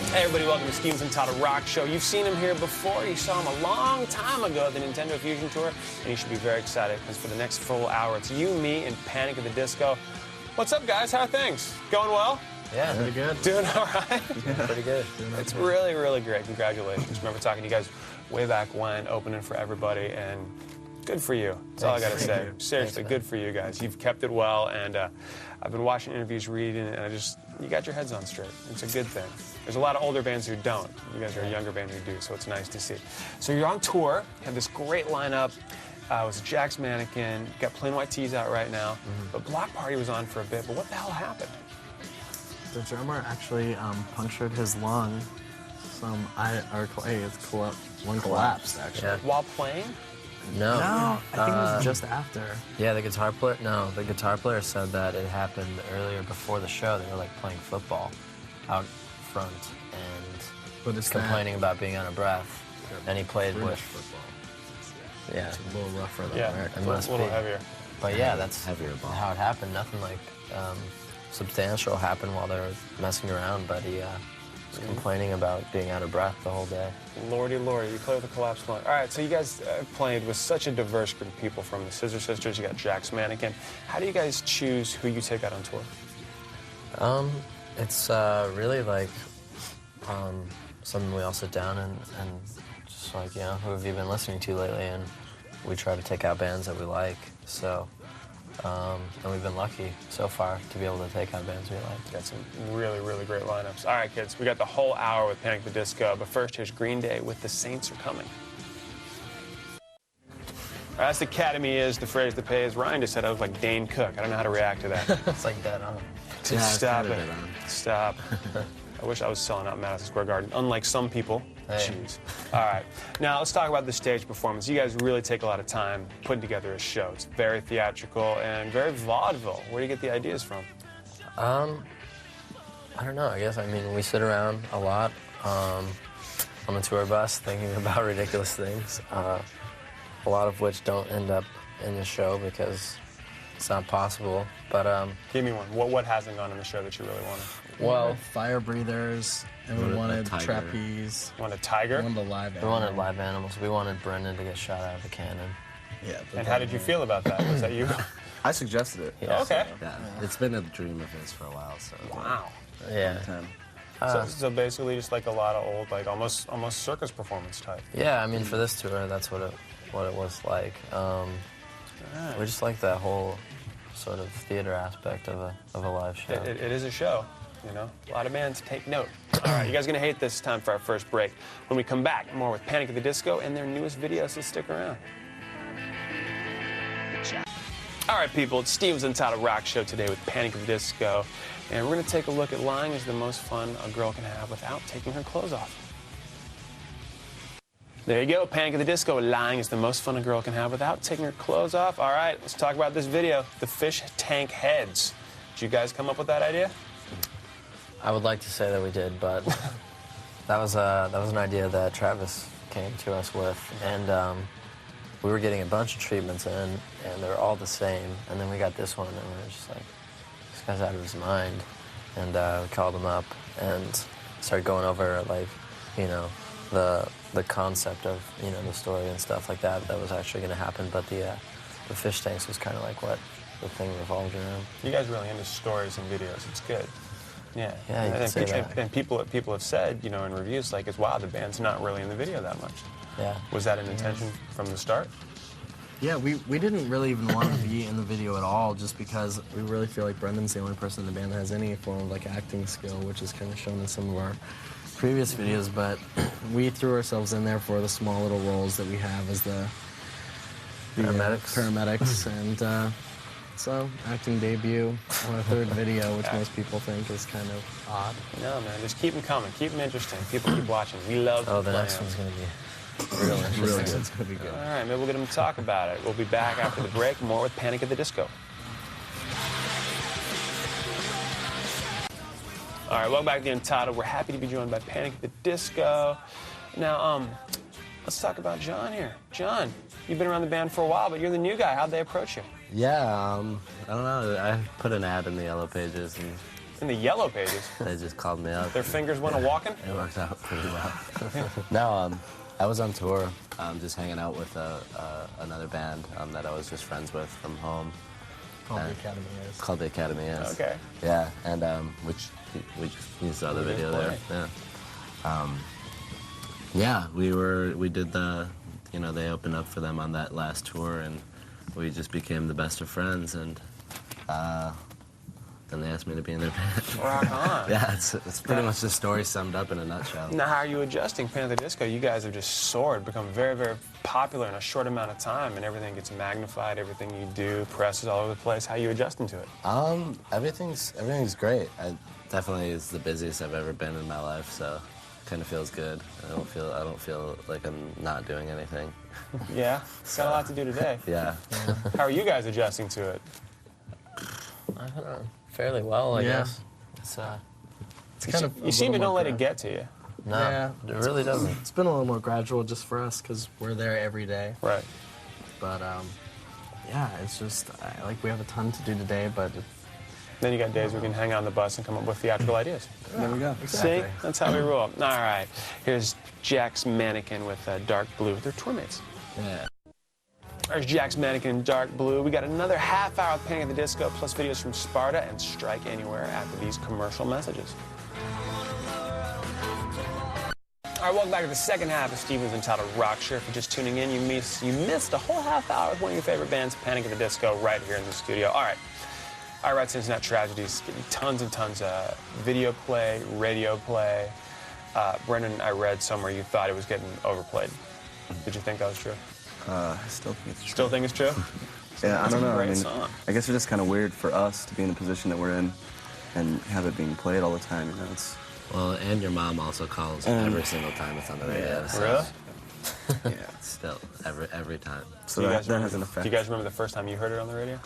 Hey everybody, welcome to Steve's Untitled Rock Show. You've seen him here before. You saw him a long time ago at the Nintendo Fusion Tour, and you should be very excited because for the next full hour, it's you, me, and Panic at the Disco. What's up, guys? How are things? Going well? Yeah, pretty good. Doing all right? Yeah, pretty good. It's really, really great. Congratulations. Remember talking to you guys way back when, opening for everybody, and good for you. That's all I got to say. Seriously, good for you guys. You've kept it well, and I've been watching interviews, reading, and you got your heads on straight. It's a good thing. There's a lot of older bands who don't. You guys are a younger band who do, so it's nice to see. So you're on tour. You have this great lineup. It was Jack's Mannequin. You got Plain White Tees out right now. But Block Party was on for a bit. But what the hell happened? The drummer actually punctured his lung. One collapsed actually. Yeah. While playing? No. I think it was just after. Yeah, the guitar player said that it happened earlier before the show. They were like playing football out front and complaining about being out of breath. And he played with football. Yeah, It's a little rougher than a American. little heavier. But yeah, that's heavier ball. how it happened. Nothing like substantial happened while they were messing around, but he was complaining about being out of breath the whole day. Lordy, lordy, you play with a collapsed lung. All right, so you guys played with such a diverse group of people, from the Scissor Sisters, you got Jack's Mannequin. How do you guys choose who you take out on tour? It's really like something we all sit down and just like, you know, who have you been listening to lately? And we try to take out bands that we like. So, and we've been lucky so far to be able to take out bands we like. Got some really, really great lineups. All right, kids, we got the whole hour with Panic! At the Disco, but first here's Green Day with The Saints Are Coming. All right, that's Academy is, the phrase that pays. Ryan just said I was like Dane Cook. I don't know how to react to that. It's like that, huh? Yeah, Stop it's it. kinda dead on. Stop. I wish I was selling out Madison Square Garden, unlike some people. Hey. Jeez. All right. Now, let's talk about the stage performance. You guys really take a lot of time putting together a show. It's very theatrical and very vaudeville. Where do you get the ideas from? I don't know. I guess, I mean, we sit around a lot on the tour bus thinking about ridiculous things, a lot of which don't end up in the show because it's not possible. But Give me one. What hasn't gone in the show that you really wanted? Well, fire breathers, and we wanted tiger. trapeze. Want a tiger? We wanted a live we animal. wanted live animals. We wanted Brendan to get shot out of a cannon. Yeah. And how did you feel about that? Was that you? I suggested it. Yeah. Okay. Yeah, it's been a dream of his for a while, so. Wow. Yeah. 10. So basically just like a lot of old, like almost circus performance type. Yeah, I mean, for this tour, that's what it was like. We just like that whole sort of theater aspect of a live show. It is a show, you know? A lot of bands take note. All right, you guys are going to hate this time for our first break. When we come back, more with Panic! At the Disco and their newest video, so stick around. All right, people, it's Steve's Untitled Rock Show today with Panic! At the Disco, and we're going to take a look at lying is the most fun a girl can have without taking her clothes off. There you go, Panic! At the Disco. Lying is the most fun a girl can have without taking her clothes off. All right, let's talk about this video, the fish tank heads. Did you guys come up with that idea? I would like to say that we did, but that was an idea that Travis came to us with, and we were getting a bunch of treatments in, and they were all the same, and then we got this one, and we were just like, this guy's out of his mind, and we called him up and started going over, like, you know, the concept of, you know, the story and stuff like that was actually going to happen, but the fish tanks was kind of like what the thing revolved around. You guys are really into stories and videos. It's good. Yeah. Yeah, you can say that. And people have said, you know, in reviews, like, wow, the band's not really in the video that much. Yeah. Was that an intention from the start? Yeah, we didn't really even want to be in the video at all, just because we really feel like Brendan's the only person in the band that has any form of like acting skill, which is kind of shown in some of our previous videos. But we threw ourselves in there for the small little roles that we have as the paramedics, and so acting debut on our third video, which most people think is kind of odd. No, man, just keep them coming, keep them interesting. People keep watching. We love. Oh, the playing next them. one's going to be Really good. It's gonna be good. All right, maybe we'll get them to talk about it. We'll be back after the break. More with Panic! At the Disco. All right, welcome back to the Untitled. We're happy to be joined by Panic! At the Disco. Now, let's talk about John here. John, you've been around the band for a while, but you're the new guy. How'd they approach you? Yeah, I don't know. I put an ad in the Yellow Pages, and In the yellow pages. They just called me up. Their fingers went a walking? It worked out pretty well. No, I was on tour, just hanging out with another band that I was just friends with from home. Called the Academy Is. Called the Academy Is. Okay. Yeah, and which you saw the video there. Yeah. We did the, they opened up for them on that last tour, and we just became the best of friends, and then they asked me to be in their band. Rock on. Yeah, it's pretty much the story summed up in a nutshell. Now, how are you adjusting? Panic at the Disco, you guys have just soared, become very, very popular in a short amount of time, and everything gets magnified, everything you do, press is all over the place. How are you adjusting to it? Everything's great. Definitely is the busiest I've ever been in my life, so kind of feels good. I don't feel like I'm not doing anything. Yeah? Got a lot to do today. Yeah. How are you guys adjusting to it? I don't know. Fairly well, I guess. It's kind of You seem to don't let it get to you. No, Yeah. it really doesn't. It's been a little more gradual just for us because we're there every day. Right. But yeah, it's just we have a ton to do today, but Then you got days we can hang out on the bus and come up with theatrical ideas. there we go. See? That's how we roll. All right. Here's Jack's Mannequin with Dark Blue. They're tour mates. Yeah. There's Jack's Mannequin in Dark Blue. We got another half hour of Panic at the Disco, plus videos from Sparta and Strike Anywhere after these commercial messages. All right, welcome back to the second half of Steven's Untitled Rock Show. If you're just tuning in, you missed a whole half hour with one of your favorite bands, Panic at the Disco, right here in the studio. All right. I Write Internet Tragedies, getting tons and tons of video play, radio play. Brendan, I read somewhere you thought it was getting overplayed. Did you think that was true? I still think it's true. Still think it's true? Yeah, I don't know. Great song. I guess it's just kind of weird for us to be in the position that we're in and have it being played all the time. It's Well, and your mom also calls every single time it's on the radio. So Really? yeah. still, every time. So Do you that guys has remember- an effect. Do you guys remember the first time you heard it on the radio?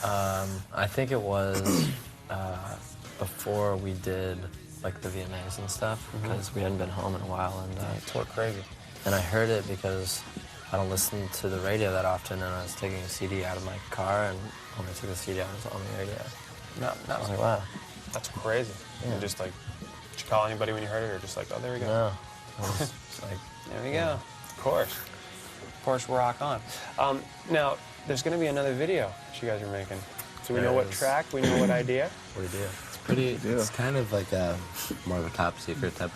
I think it was before we did like the VMAs and stuff, because we hadn't been home in a while, and Tore crazy. and I heard it because I don't listen to the radio that often, and I was taking a CD out of my car, and when I took the CD out, it was on the radio. No, I was like, wow. that's crazy. Yeah. You just like, did you call anybody when you heard it, or just like, oh, there we go? No. I was just like, There we go. Of course, rock on. Now, there's going to be another video that you guys are making. Do we know what track? We know what idea? what do you do? It's kind of like a more of a top secret type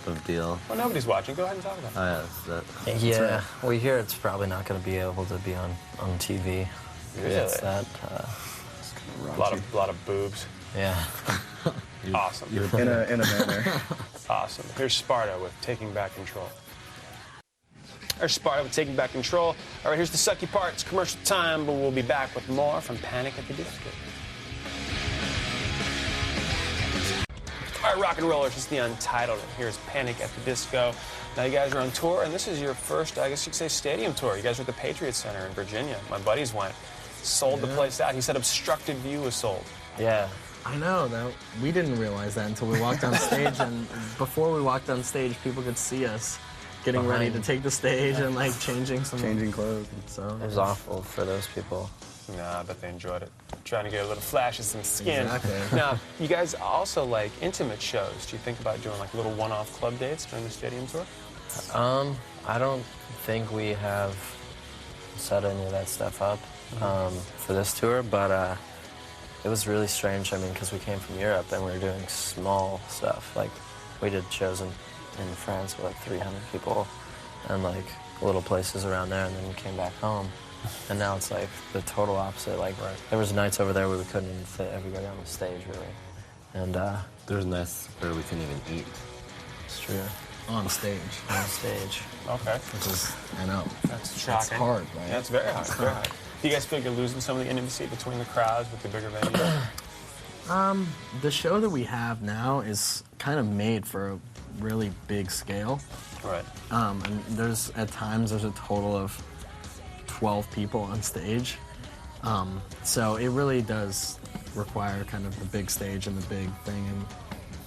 of deal. Well, nobody's watching. Go ahead and talk about it. Oh yeah, Yeah, we hear it's probably not going to be able to be on TV. Really? It's that, A lot of boobs. yeah. Awesome. in a manner. Awesome. Here's Sparta with Taking Back Control. There's Sparta with Taking Back Control. All right, here's the sucky part. It's commercial time, but we'll be back with more from Panic at the Disco. All right, rock and rollers, it's the Untitled, and here's Panic at the Disco. Now, you guys are on tour, and this is your first, I guess you could say, stadium tour. You guys are at the Patriots Center in Virginia. My buddies went. Sold the place out. He said Obstructed View was sold. Yeah. I know that we didn't realize that until we walked on stage, and before we walked on stage, people could see us getting ready to take the stage and like changing clothes. So It was awful for those people. Nah, I bet they enjoyed it. Trying to get a little flash of some skin. Exactly. Now, you guys also like intimate shows. Do you think about doing like little one-off club dates during the stadium tour? I don't think we have set any of that stuff up for this tour, but it was really strange. I mean, because we came from Europe and we were doing small stuff. Like, we did shows in France with like 300 people and like little places around there, and then we came back home. And now it's like the total opposite. Like, there was nights over there where we couldn't even fit everybody on the stage, really. And There was nights where we couldn't even eat. it's true. on stage, On stage. Okay. which is I know That's shocking. it's hard, right? That's very hard. Very hard. Do you guys feel like you're losing some of the intimacy between the crowds with the bigger venue? The show that we have now is kind of made for a really big scale. Right. And there's a total of 12 people on stage. So it really does require kind of the big stage and the big thing. And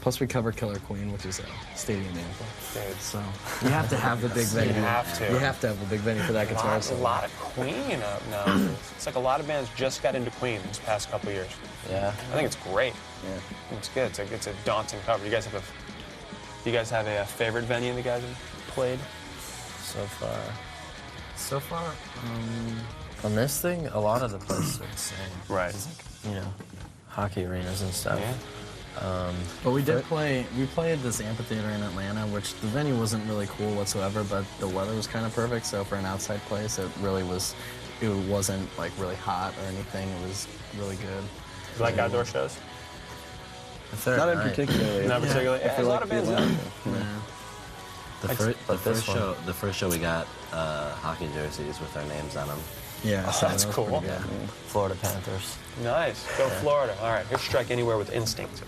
Plus, we cover Killer Queen, which is a stadium anthem. Dude. So you have to have the big venue. You have to. You have to have the big venue for that guitar A solo. lot of Queen up now. It's like a lot of bands just got into Queen these past couple of years. Yeah. I think it's great. Yeah. It's good. It's a daunting cover. Do you guys have a favorite venue that you guys have played? So far, on this thing, a lot of the places are the same. Right. It's like, you know, hockey arenas and stuff. Yeah. But we played this amphitheater in Atlanta, which the venue wasn't really cool whatsoever, but the weather was kind of perfect. So for an outside place, it wasn't like really hot or anything. It was really good. You like outdoor shows? The third Not in night. particular. Not particularly. Yeah, I feel a lot like of bands the do. Atlanta- The first show we got hockey jerseys with our names on them. Yeah, Oh, so that's that was cool. pretty good. Yeah. Florida Panthers. Nice. Go Florida. All right, here's Strike Anywhere with Instinct.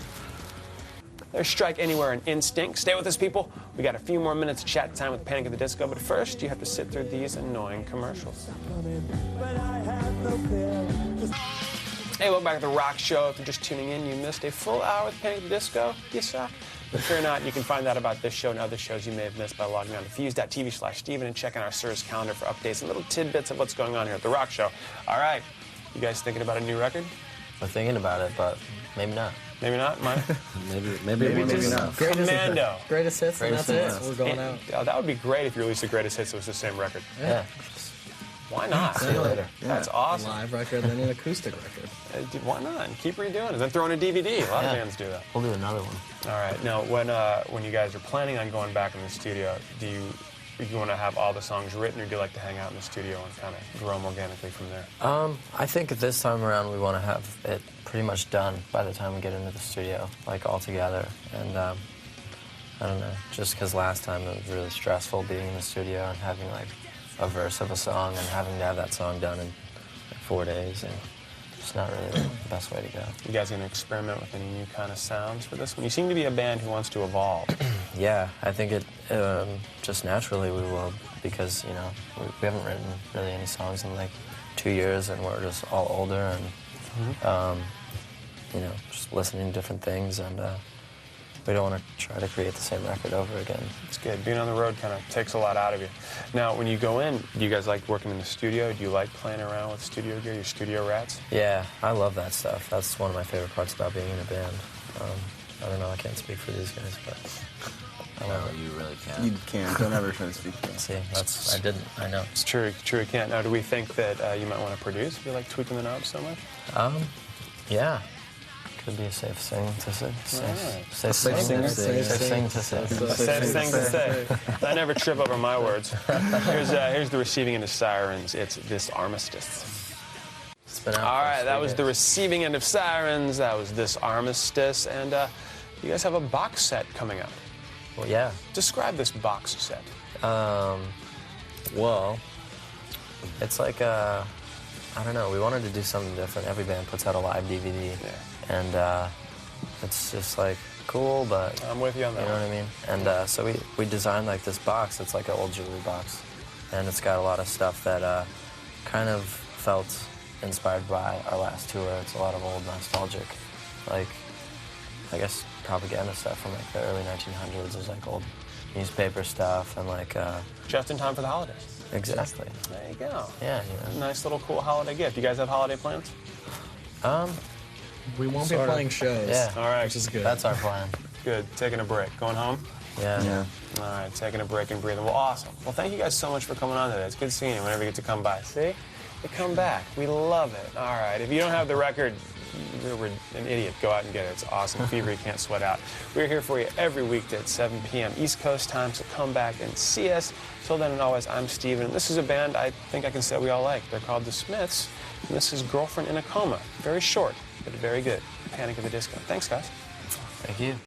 There's Strike Anywhere and Instinct. Stay with us, people. We got a few more minutes of chat time with Panic at the Disco, but first you have to sit through these annoying commercials. Hey, welcome back to The Rock Show. If you're just tuning in, you missed a full hour with Panic at the Disco. You suck. But fear not, you can find out about this show and other shows you may have missed by logging on to fuse.tv/Steven and checking our Sir's calendar for updates and little tidbits of what's going on here at The Rock Show. All right, you guys thinking about a new record? We're thinking about it, but maybe not. Maybe not? Mine? Maybe not. Commando. Greatest hits, and Greatest that's it. hits. We're going out. That would be great if you released the greatest hits. It was the same record. Yeah. Why not? See you later. That's awesome. Live record, then an acoustic record. Dude, why not? Keep redoing it. Then throw in a DVD. A lot of bands do that. We'll do another one. All right. Now, when you guys are planning on going back in the studio, do you want to have all the songs written, or do you like to hang out in the studio and kind of grow them organically from there? I think this time around we want to have it pretty much done by the time we get into the studio, like all together. And I don't know, just because last time it was really stressful being in the studio and having like a verse of a song and having to have that song done in like 4 days, and it's not really the best way to go. You guys going to experiment with any new kind of sounds for this one? You seem to be a band who wants to evolve. Yeah, I think it just naturally we will, because, you know, we haven't written really any songs in like 2 years, and we're just all older and, you know, just listening to different things, and we don't want to try to create the same record over again. It's good. Being on the road kind of takes a lot out of you. Now, when you go in, do you guys like working in the studio? Do you like playing around with studio gear, your studio rats? Yeah, I love that stuff. That's one of my favorite parts about being in a band. I don't know, I can't speak for these guys, but I love it. You really can't. You can't. Don't ever try to speak for us. See, I didn't. I know. It's true, you can't. Now, do we think that you might want to produce if you like tweaking the knobs so much? Yeah. Could be a safe thing to say. Safe Safe thing to thing. say. Safe thing to say. I never trip over my words. Here's the receiving end of Sirens. It's This Armistice. It's been out All for right, 3 that was days. the receiving end of Sirens. That was This Armistice. And you guys have a box set coming up. Well, yeah. Describe this box set. Well, it's like I don't know. We wanted to do something different. Every band puts out a live DVD, and it's just like cool, but I'm with you on that. you know what I mean. And so we designed like this box. It's like an old jewelry box, and it's got a lot of stuff that kind of felt inspired by our last tour. It's a lot of old nostalgic, like I guess propaganda stuff from like the early 1900s. There's like old newspaper stuff and like Just in time for the holidays. exactly. There you go. Yeah, you know. Nice little cool holiday gift. You guys have holiday plans? We won't be Sort of. playing shows. Yeah. All right. Which is good. That's our plan. Good. Taking a break. Going home? Yeah. Yeah. All right. Taking a break and breathing. Well, awesome. Well, thank you guys so much for coming on today. It's good seeing you whenever you get to come by. See? You come back. We love it. All right. If you don't have the record, you're an idiot. Go out and get it. It's awesome. Fever you can't sweat out. We're here for you every weekday at 7 p.m. East Coast time, so come back and see us. Till then and always, I'm Steven. This is a band I think I can say we all like. They're called The Smiths, and this is Girlfriend in a Coma. Very short, but very good. Panic at the Disco. Thanks, guys. Thank you.